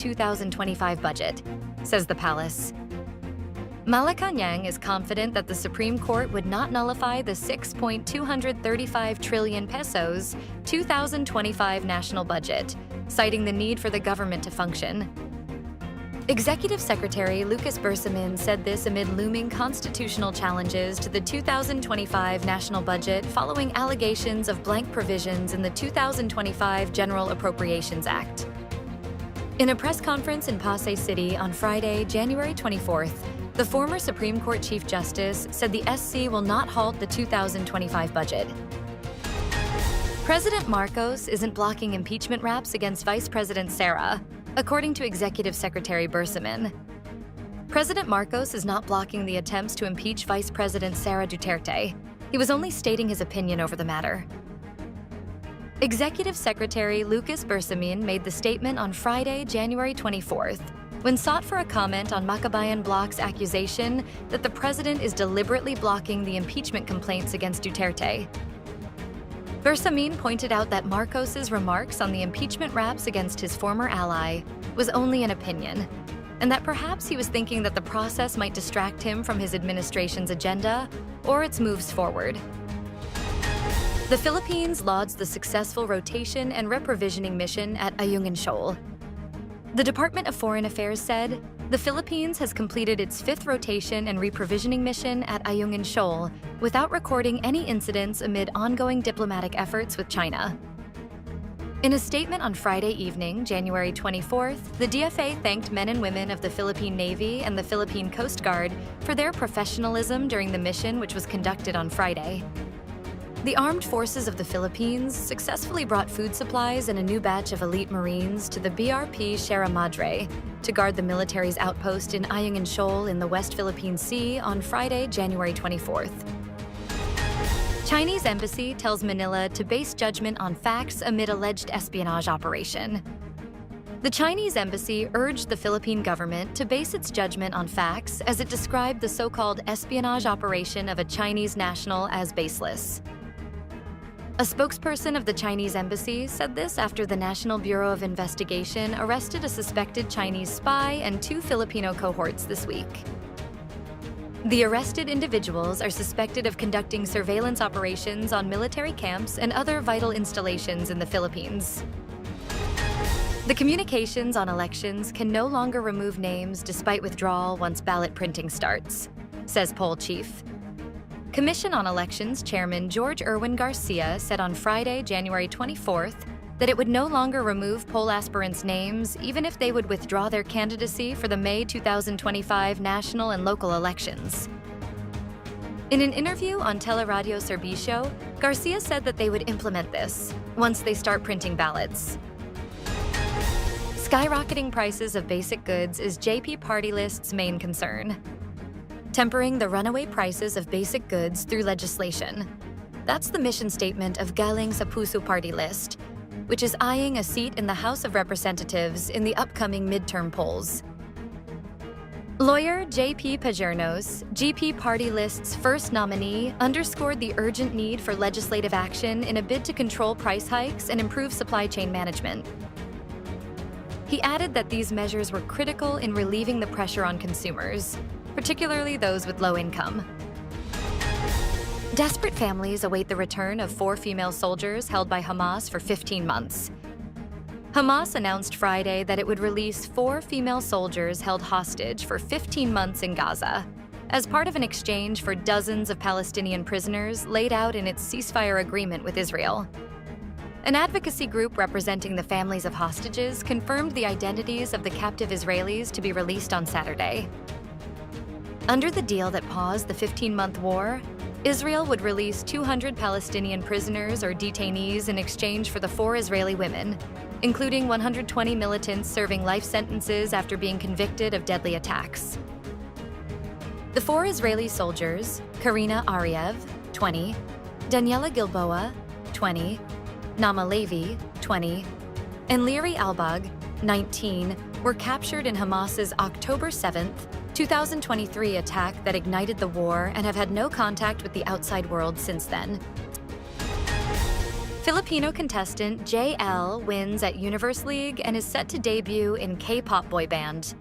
2025 budget, says the palace. Malacanang is confident that the Supreme Court would not nullify the 6.235 trillion pesos 2025 national budget, citing the need for the government to function. Executive Secretary Lucas Bersamin said this amid looming constitutional challenges to the 2025 national budget following allegations of blank provisions in the 2025 General Appropriations Act. In a press conference in Pasay City on Friday, January 24th, the former Supreme Court Chief Justice said the SC will not halt the 2025 budget. President Marcos isn't blocking impeachment raps against Vice President Sara, according to Executive Secretary Bersamin. President Marcos is not blocking the attempts to impeach Vice President Sara Duterte. He was only stating his opinion over the matter. Executive Secretary Lucas Bersamin made the statement on Friday, January 24th, when sought for a comment on Makabayan Bloc's accusation that the president is deliberately blocking the impeachment complaints against Duterte. Bersamin pointed out that Marcos's remarks on the impeachment raps against his former ally was only an opinion, and that perhaps he was thinking that the process might distract him from his administration's agenda or its moves forward. The Philippines lauds the successful rotation and reprovisioning mission at Ayungin Shoal. The Department of Foreign Affairs said the Philippines has completed its 5th rotation and reprovisioning mission at Ayungin Shoal without recording any incidents amid ongoing diplomatic efforts with China. In a statement on Friday evening, January 24th, the DFA thanked men and women of the Philippine Navy and the Philippine Coast Guard for their professionalism during the mission, which was conducted on Friday. The Armed Forces of the Philippines successfully brought food supplies and a new batch of elite Marines to the BRP Sierra Madre to guard the military's outpost in Ayungin Shoal in the West Philippine Sea on Friday, January 24th. Chinese embassy tells Manila to base judgment on facts amid alleged espionage operation. The Chinese embassy urged the Philippine government to base its judgment on facts as it described the so-called espionage operation of a Chinese national as baseless. A spokesperson of the Chinese embassy said this after the National Bureau of Investigation arrested a suspected Chinese spy and 2 Filipino cohorts this week. The arrested individuals are suspected of conducting surveillance operations on military camps and other vital installations in the Philippines. The communications on elections can no longer remove names despite withdrawal once ballot printing starts, says poll chief. Commission on Elections Chairman George Erwin Garcia said on Friday, January 24th, that it would no longer remove poll aspirants' names even if they would withdraw their candidacy for the May 2025 national and local elections. In an interview on Teleradio Servicio, Garcia said that they would implement this once they start printing ballots. Skyrocketing prices of basic goods is JP Party List's main concern. Tempering the runaway prices of basic goods through legislation. That's the mission statement of Galing sa Puso Party List, which is eyeing a seat in the House of Representatives in the upcoming midterm polls. Lawyer J.P. Pajernos, GP Party List's first nominee, underscored the urgent need for legislative action in a bid to control price hikes and improve supply chain management. He added that these measures were critical in relieving the pressure on consumers, particularly those with low income. Desperate families await the return of 4 female soldiers held by Hamas for 15 months. Hamas announced Friday that it would release 4 female soldiers held hostage for 15 months in Gaza, as part of an exchange for dozens of Palestinian prisoners laid out in its ceasefire agreement with Israel. An advocacy group representing the families of hostages confirmed the identities of the captive Israelis to be released on Saturday. Under the deal that paused the 15-month war, Israel would release 200 Palestinian prisoners or detainees in exchange for the 4 Israeli women, including 120 militants serving life sentences after being convicted of deadly attacks. The 4 Israeli soldiers, Karina Ariev, 20, Daniela Gilboa, 20, Nama Levi, 20, and Liri Albag, 19, were captured in Hamas's October 7, 2023 attack that ignited the war and have had no contact with the outside world since then. Filipino contestant JL wins at Universe League and is set to debut in K-pop boy band.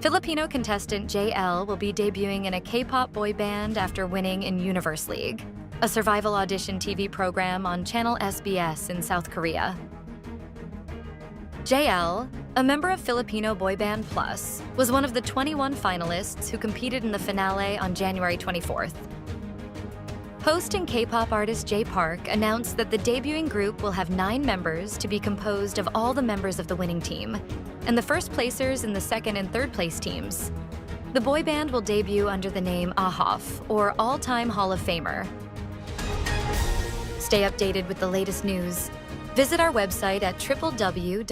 Filipino contestant JL will be debuting in a K-pop boy band after winning in Universe League, a survival audition TV program on Channel SBS in South Korea. JL, a member of Filipino boy band Plus, was one of the 21 finalists who competed in the finale on January 24th. Host and K-pop artist Jay Park announced that the debuting group will have 9 members to be composed of all the members of the winning team, and the first placers in the second and third place teams. The boy band will debut under the name AHOF, or All-Time Hall of Famer. Stay updated with the latest news. Visit our website at www.mb.com.ph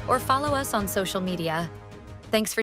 or follow us on social media. Thanks for